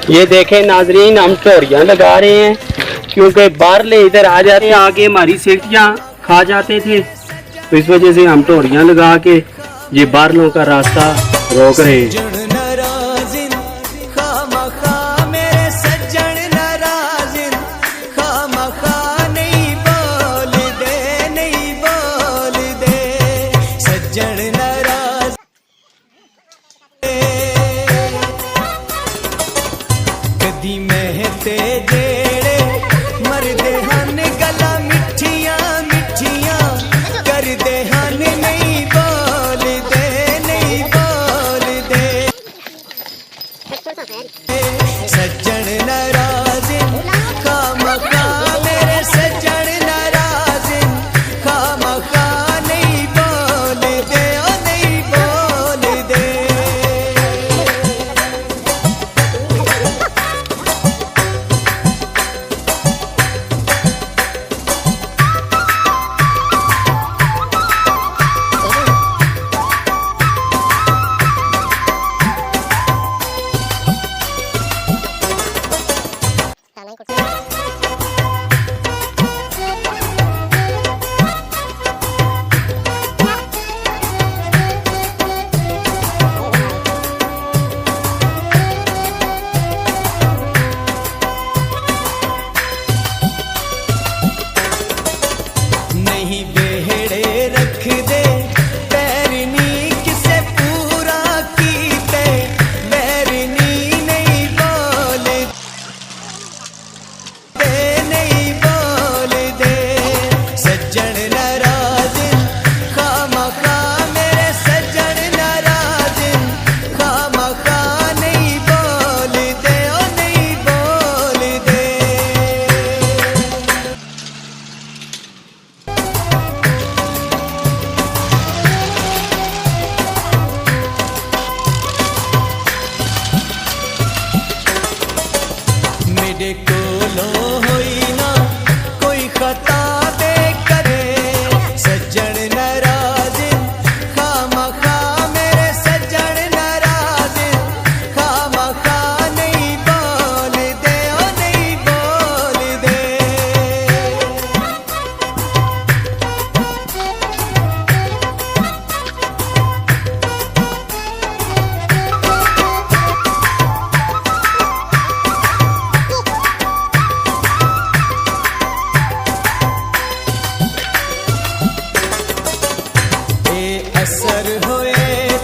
ये देखें नाजरीन, हम टोरियाँ लगा रहे हैं क्योंकि बाहरले इधर आ जाते हैं, आगे हमारी सीटियाँ खा जाते थे, तो इस वजह से हम टोरियाँ लगा के ये बाहरलों का रास्ता रोक रहे हैं। सज्जन नाराज़िन खामखा मेरे सज्जन नाराज़िन खामखा नहीं बोल दे, ओ नहीं बोल दे। नहीं बेहड़े रख दे पैरनी किसे पूरा कीते बैरनी नहीं बोल दे, नहीं बोल दे। सज्जन नाराज़िन खामखा मेरे सज्जन नाराज़िन खामखा नहीं बोल दे, ओ नहीं बोल दे। मेरे कोलो होई ना कोई खता दे करे सज्जन नाराज़िन खामखा मेरे सज्जन नाराज़िन खामखा नहीं बोल दे, ओ नहीं बोल दे। असर होए